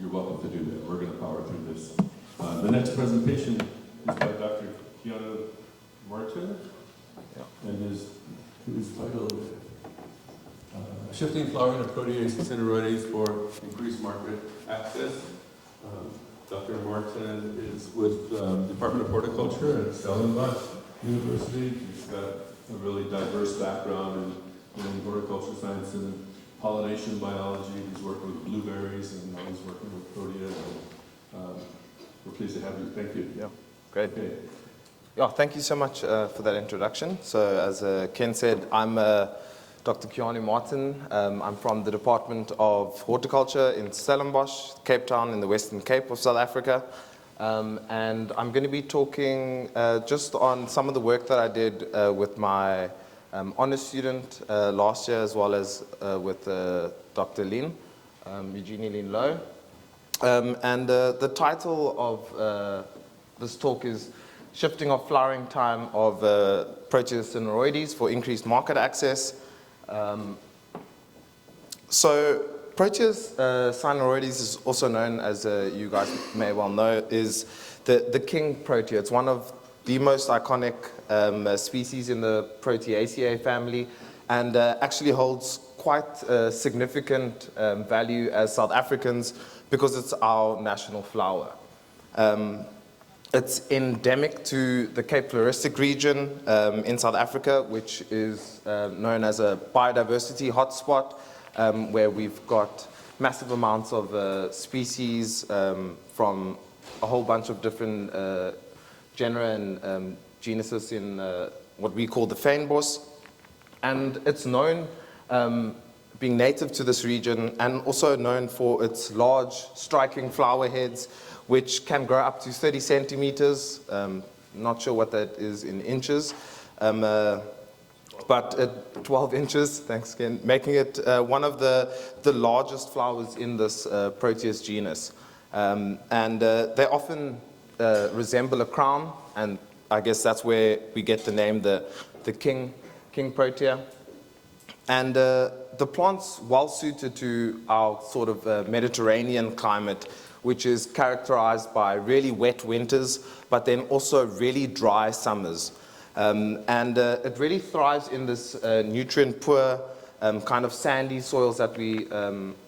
you're welcome to do that. We're going to power through this. The next presentation is by Dr. Keanu Martin, and his title Shifting Flowering of Proteas and Cynaroides for Increased Market Access. Dr. Martin is with Department of Horticulture at Stellenbosch University. He's got a really diverse background in horticulture science and pollination biology. He's working with blueberries, and now he's working with Protea. We're pleased to have you. Thank you. Yeah, great. Okay. Yeah, thank you so much for that introduction. So as Ken said, I'm Dr. Keanu Martin. I'm from the Department of Horticulture in Stellenbosch, Cape Town in the Western Cape of South Africa. And I'm going to be talking just on some of the work that I did with my honors student last year, as well as with Dr. Lin, Eugenie Lin Lowe. And the title of this talk is Shifting of Flowering Time of Proteas cynaroides for Increased Market Access. So Proteas cynaroides is also known, as you guys may well know, is the king protea. It's one of the most iconic species in the Proteaceae family, and actually holds quite significant value as South Africans because it's our national flower. It's endemic to the Cape Floristic region in South Africa, which is known as a biodiversity hotspot, where we've got massive amounts of species from a whole bunch of different genera and genuses in what we call the fynbos. And it's known being native to this region, and also known for its large, striking flower heads, which can grow up to 30 centimeters. Not sure what that is in inches, but at 12 inches, thanks Ken, making it one of the largest flowers in this Proteas genus. And they often resemble a crown, and I guess that's where we get the name, the king Protea. And the plant's well suited to our sort of Mediterranean climate, which is characterized by really wet winters, but then also really dry summers. And it really thrives in this nutrient-poor, kind of sandy soils that we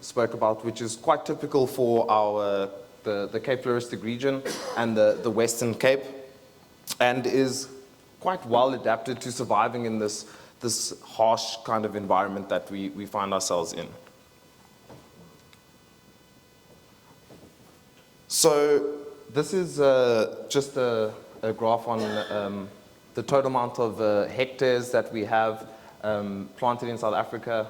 spoke about, which is quite typical for our the Cape Floristic region and the Western Cape, and is quite well adapted to surviving in this harsh kind of environment that we find ourselves in. So this is just a graph on the total amount of hectares that we have planted in South Africa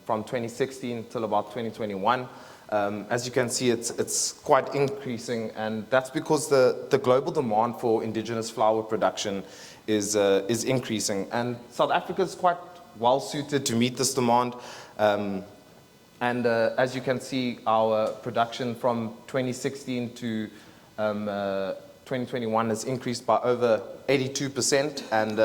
from 2016 till about 2021. As you can see, it's quite increasing, and that's because the global demand for indigenous flower production is increasing. And South Africa is quite well suited to meet this demand. And as you can see, our production from 2016 to 2021 has increased by over 82%, and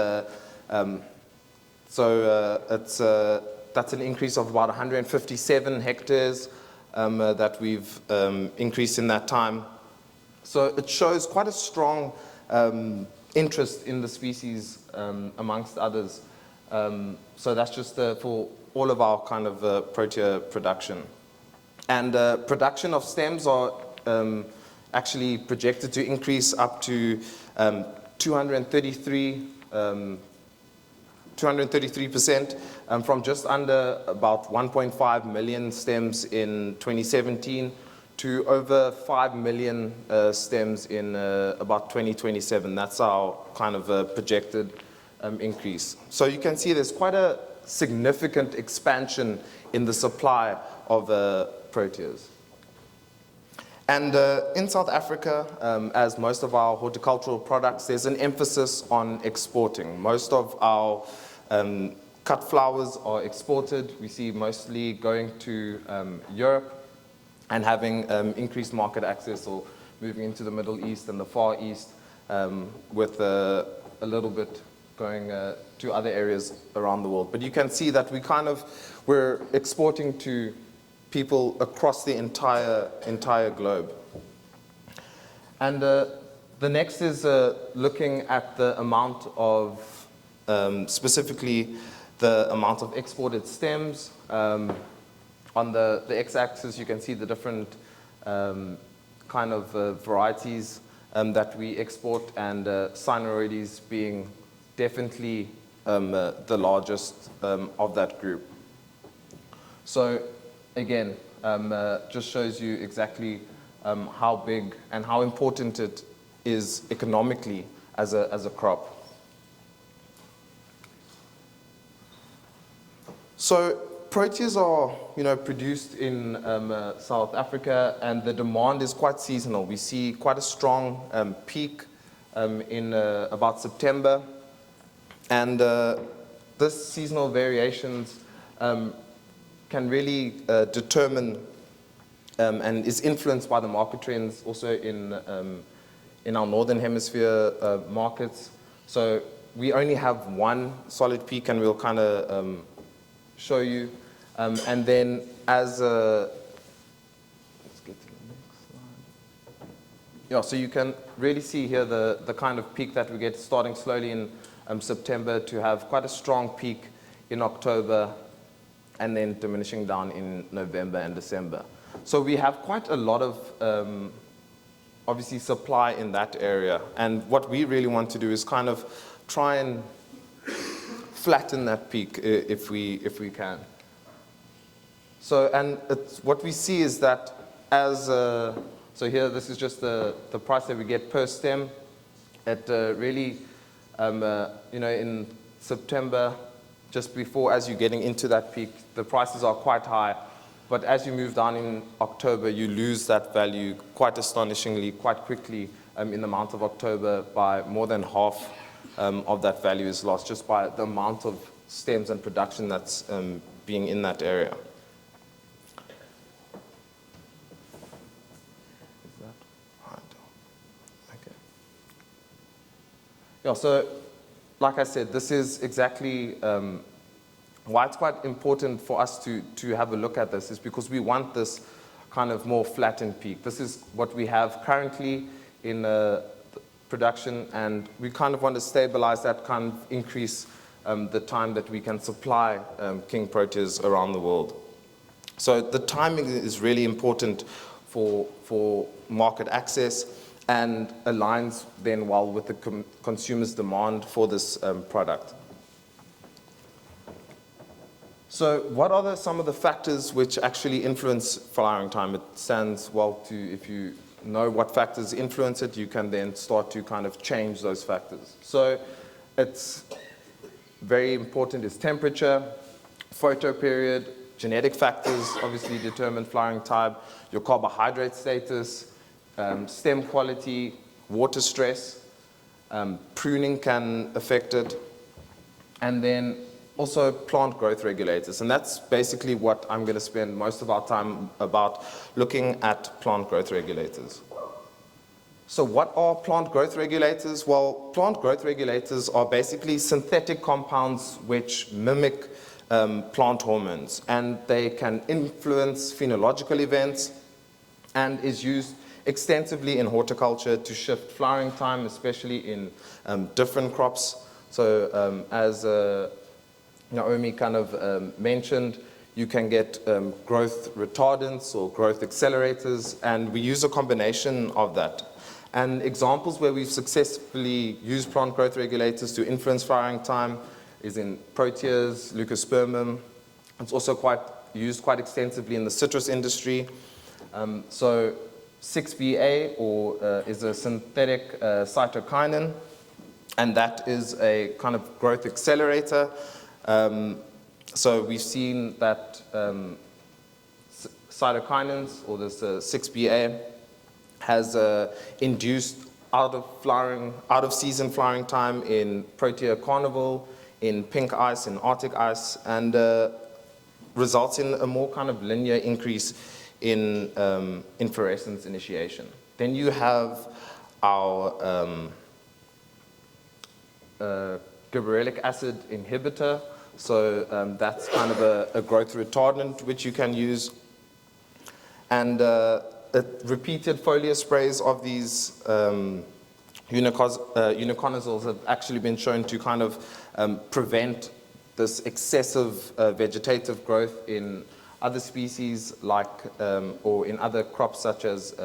that's an increase of about 157 hectares that we've increased in that time. So it shows quite a strong interest in the species amongst others. So that's just for all of our kind of Protea production. And production of stems are actually projected to increase up to 233% from just under about 1.5 million stems in 2017 to over 5 million stems in about 2027. That's our kind of projected increase. So you can see there's quite a significant expansion in the supply of Proteas. And in South Africa, as most of our horticultural products, there's an emphasis on exporting. Most of our cut flowers are exported. We see mostly going to Europe and having increased market access, or moving into the Middle East and the Far East, with a little bit going to other areas around the world. But you can see that we're exporting to people across the entire globe. And the next is looking at the amount of, specifically the amount of exported stems. On the x-axis, you can see the different kind of varieties that we export, and cynaroides being definitely the largest of that group. So again, just shows you exactly how big and how important it is economically as a crop. So Proteas are, produced in South Africa, and the demand is quite seasonal. We see quite a strong peak in about September, and this seasonal variations can really determine and is influenced by the market trends also in our northern hemisphere markets. So we only have one solid peak, and we'll kind of show you. And then as let's get to the next slide. Yeah, so you can really see here the kind of peak that we get starting slowly in September to have quite a strong peak in October, and then diminishing down in November and December. So we have quite a lot of obviously supply in that area, and what we really want to do is kind of try and flatten that peak if we can. So, and what we see is that as, so here this is just the price that we get per stem. It really, in September, just before, as you're getting into that peak, the prices are quite high. But as you move down in October, you lose that value quite astonishingly, quite quickly. In the month of October, by more than half of that value is lost just by the amount of stems and production that's being in that area. Is that right? Okay. Yeah, so like I said, this is exactly why it's quite important for us to have a look at this, is because we want this kind of more flattened peak. This is what we have currently in production, and we kind of want to stabilize that, kind of increase the time that we can supply king Proteas around the world. So the timing is really important for market access, and aligns then well with the consumer's demand for this product. So what are some of the factors which actually influence flowering time? It stands well to, if you know what factors influence it, you can then start to kind of change those factors. So it's very important is temperature, photoperiod, genetic factors obviously determine flowering time, your carbohydrate status, stem quality, water stress, pruning can affect it, and then also plant growth regulators. And that's basically what I'm going to spend most of our time about, looking at plant growth regulators. So what are plant growth regulators? Well, plant growth regulators are basically synthetic compounds which mimic plant hormones, and they can influence phenological events, and is used extensively in horticulture to shift flowering time, especially in different crops. So as Naomi kind of mentioned, you can get growth retardants or growth accelerators, and we use a combination of that. And examples where we've successfully used plant growth regulators to influence flowering time is in Proteas, leucospermum. It's also used quite extensively in the citrus industry. So 6BA is a synthetic cytokinin, and that is a kind of growth accelerator. So we've seen that cytokinins, or this 6BA, has induced out of season flowering time in Protea carnival, in pink ice, in Arctic ice, and results in a more kind of linear increase in inflorescence initiation. Then you have our gibberellic acid inhibitor. So that's kind of a growth retardant which you can use. And repeated foliar sprays of these uniconazole have actually been shown to kind of prevent this excessive vegetative growth in other species like, or in other crops such as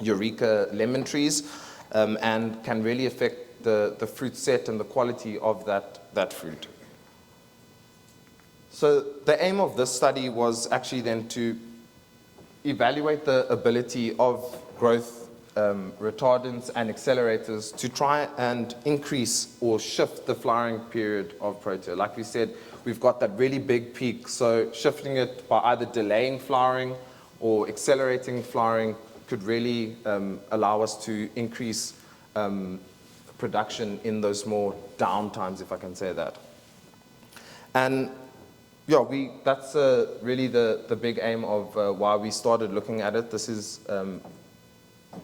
Eureka lemon trees, and can really affect the fruit set and the quality of that fruit. So the aim of this study was actually then to evaluate the ability of growth retardants and accelerators to try and increase or shift the flowering period of Protea. Like we said, we've got that really big peak, so shifting it by either delaying flowering or accelerating flowering could really allow us to increase production in those more down times, if I can say that. And yeah, that's really the big aim of why we started looking at it. This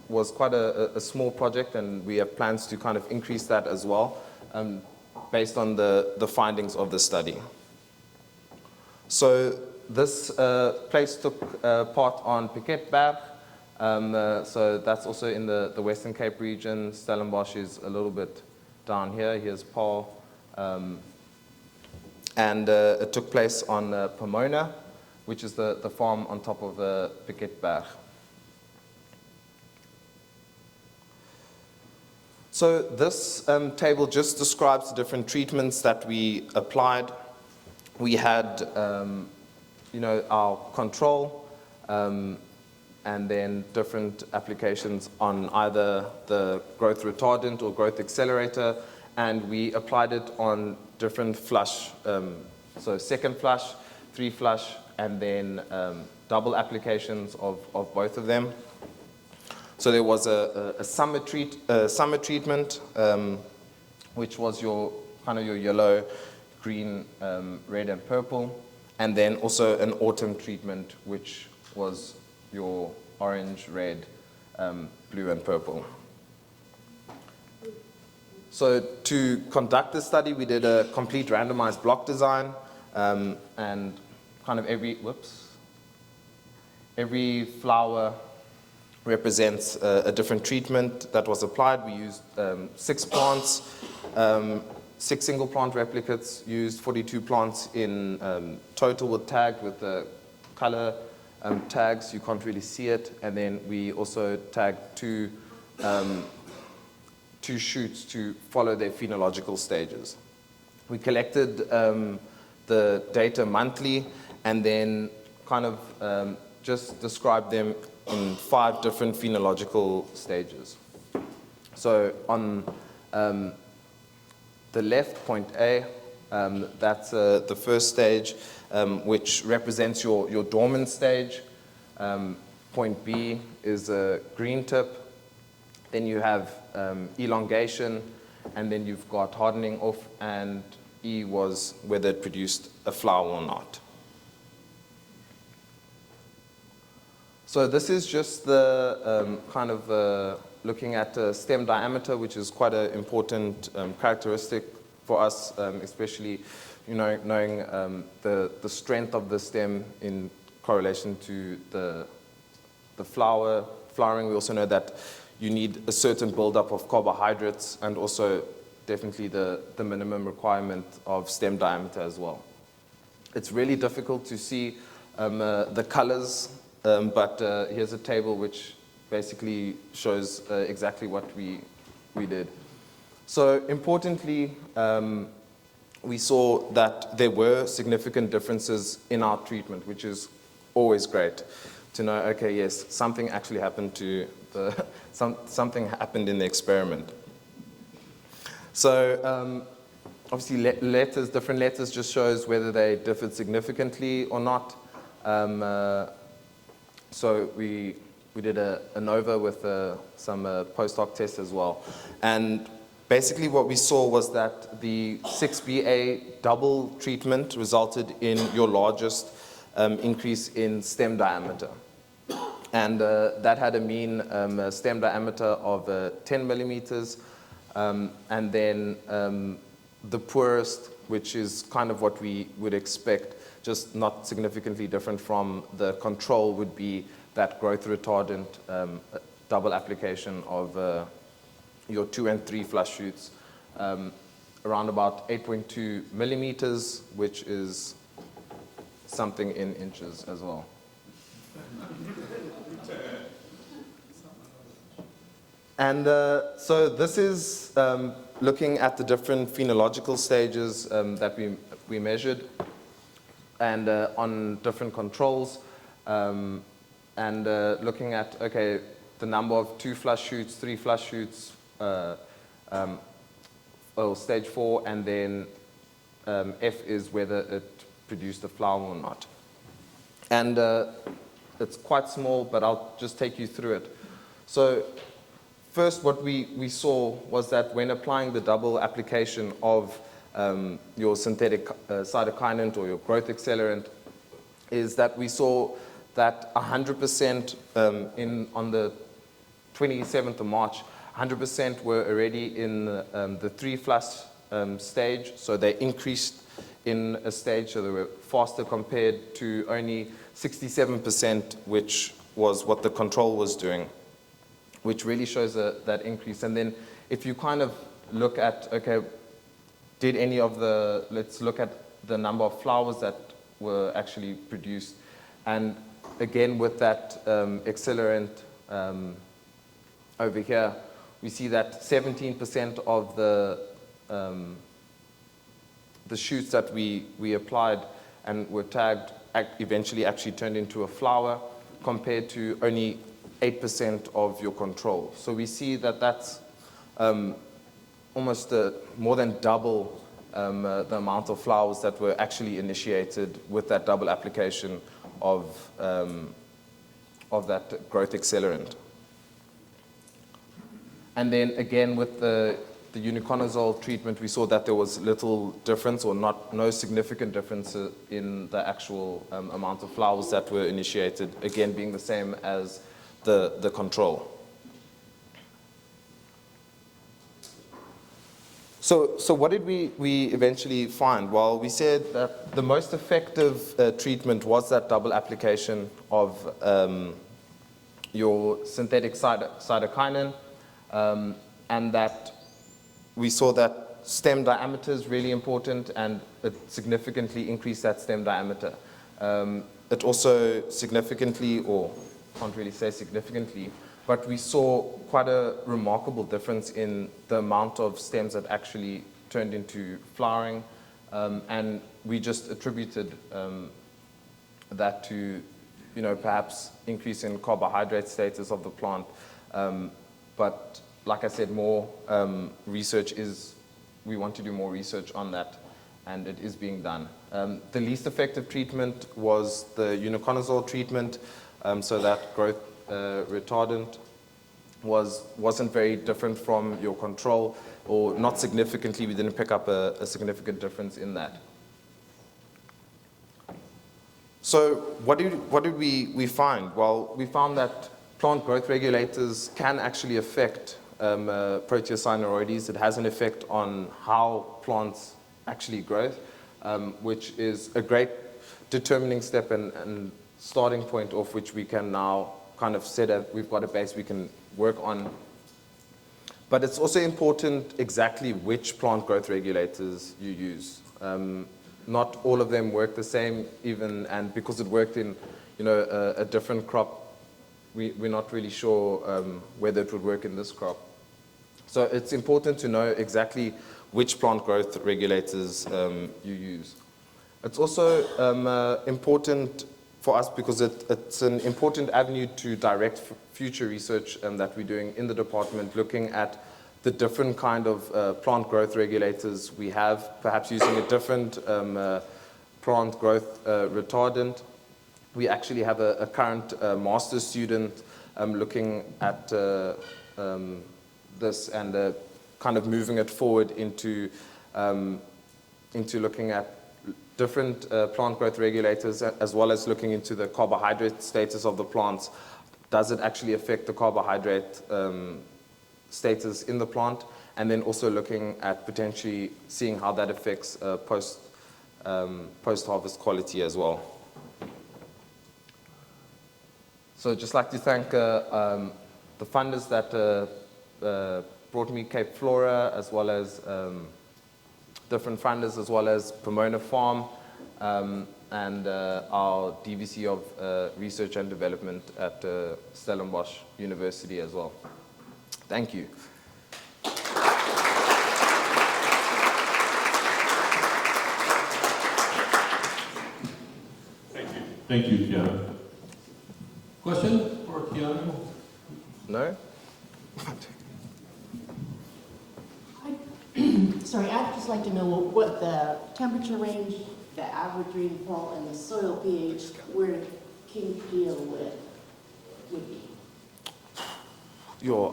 was quite a small project, and we have plans to kind of increase that as well, based on the findings of the study. So this place took part on Piketberg. So that's also in the Western Cape region. Stellenbosch is a little bit down here. Here's Paul. And it took place on Pomona, which is the farm on top of Piketberg. So this table just describes the different treatments that we applied. We had, our control, and then different applications on either the growth retardant or growth accelerator, and we applied it on different flush, so second flush, 3 flush, and then double applications of both of them. So there was a summer treatment, which was your kind of your yellow, green, red, and purple, and then also an autumn treatment, which was your orange, red, blue, and purple. So to conduct this study, we did a complete randomized block design, and kind of every flower represents a different treatment that was applied. We used 6 plants, 6 single plant replicates, used 42 plants in total with tagged with the color tags. You can't really see it. And then we also tagged 2 shoots to follow their phenological stages. We collected the data monthly and then kind of just described them in 5 different phenological stages. So on the left, point A, that's the first stage, which represents your dormant stage. Point B is a green tip. Then you have elongation, and then you've got hardening off, and E was whether it produced a flower or not. So this is just the kind of looking at stem diameter, which is quite an important characteristic for us, especially knowing the strength of the stem in correlation to the flowering. We also know that you need a certain buildup of carbohydrates, and also definitely the minimum requirement of stem diameter as well. It's really difficult to see the colors, but here's a table which basically shows exactly what we did. So importantly, we saw that there were significant differences in our treatment, which is always great to know, okay, yes, something actually happened to something happened in the experiment. So obviously different letters just shows whether they differed significantly or not. So we did a ANOVA with some post-hoc tests as well. And basically what we saw was that the 6BA double treatment resulted in your largest increase in stem diameter. And that had a mean stem diameter of 10 millimeters. And then the poorest which is kind of what we would expect, just not significantly different from the control would be that growth retardant double application of your 2 and 3 flush shoots, around about 8.2 millimeters, which is something in inches as well. And so this is looking at the different phenological stages that we measured, and on different controls, and looking at, okay, the number of 2 flush shoots, 3 flush shoots, stage 4, and then F is whether it produced a flower or not. And it's quite small, but I'll just take you through it. So first, what we saw was that when applying the double application of your synthetic cytokinin or your growth accelerant, is that we saw that 100% on the 27th of March, 100% were already in the 3 flush stage, so they increased in a stage, so they were faster compared to only 67%, which was what the control was doing, which really shows that increase. And then if you kind of look at, okay, did any of the, let's look at the number of flowers that were actually produced. And again, with that accelerant over here, we see that 17% of the shoots that we applied and were tagged eventually actually turned into a flower, compared to only 8% of your control. So we see that that's almost more than double the amount of flowers that were actually initiated with that double application of that growth accelerant. And then again, with the uniconazole treatment, we saw that there was little difference, or no significant difference in the actual amount of flowers that were initiated, again being the same as the control. So what did we eventually find? Well, we said that the most effective treatment was that double application of your synthetic cytokinin, and that we saw that stem diameter is really important, and it significantly increased that stem diameter. It also significantly, or can't really say significantly, but we saw quite a remarkable difference in the amount of stems that actually turned into flowering, and we just attributed that to, perhaps increase in carbohydrate status of the plant. But like I said, more research we want to do more research on that, and it is being done. The least effective treatment was the uniconazole treatment, so that growth retardant wasn't very different from your control, or not significantly. We didn't pick up a significant difference in that. So what did we find? Well, we found that plant growth regulators can actually affect Protea cynaroides. It has an effect on how plants actually grow, which is a great determining step and starting point off which we can now kind of set up. We've got a base we can work on. But it's also important exactly which plant growth regulators you use. Not all of them work the same, and because it worked in a different crop, we're not really sure whether it would work in this crop. So it's important to know exactly which plant growth regulators you use. It's also important for us because it's an important avenue to direct future research that we're doing in the department, looking at the different kind of plant growth regulators we have, perhaps using a different plant growth retardant. We actually have a current master's student looking at this and kind of moving it forward into looking at different plant growth regulators, as well as looking into the carbohydrate status of the plants. Does it actually affect the carbohydrate status in the plant? and then also looking at potentially seeing how that affects post-harvest quality as well. So I'd just like to thank the funders that brought me Cape Flora, as well as different funders, as well as Pomona Farm, and our DVC of Research and Development at Stellenbosch University as well. Thank you. Thank you, Keanu. Question for Keanu? No? Sorry, I'd just like to know what the temperature range, the average rainfall, and the soil pH where King deal with would be.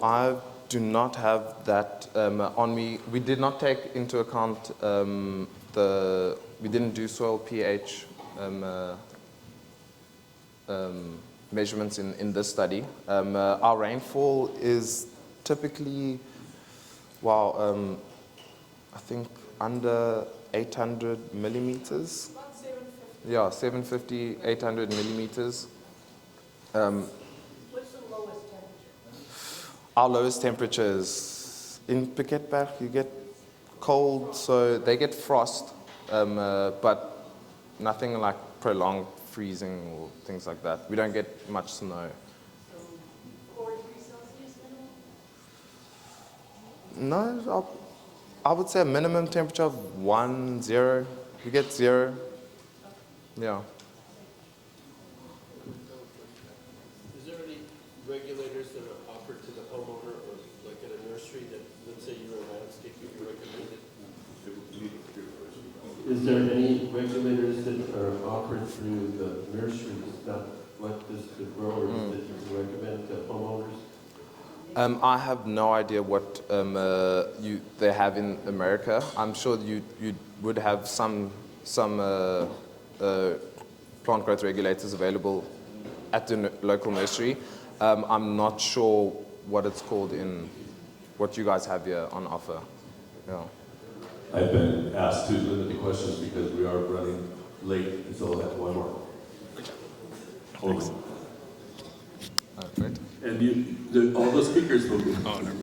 I do not have that on me. We did not take into account we didn't do soil pH measurements in this study. Our rainfall is typically, I think under 800 millimeters. About 750. Yeah, 750, 800 millimeters. What's the lowest temperature? Our lowest temperatures in Piketberg, you get cold, so they get frost, but nothing like prolonged freezing or things like that. We don't get much snow. So 4 degrees Celsius minimum? No, I would say a minimum temperature of 0. You get 0. Yeah. Is there any regulators that are offered to the homeowner, or like at a nursery that, let's say you're a landscaper, you recommend it? Is there any regulators that are offered through the nurseries, not like this, the growers, that you can recommend to homeowners? I have no idea what they have in America. I'm sure you would have some plant growth regulators available at the local nursery. I'm not sure what it's called in what you guys have here on offer. Yeah. I've been asked to limit the questions because we are running late, and so I'll have one more. Hold on. Great. And all the speakers will be. Oh, never mind.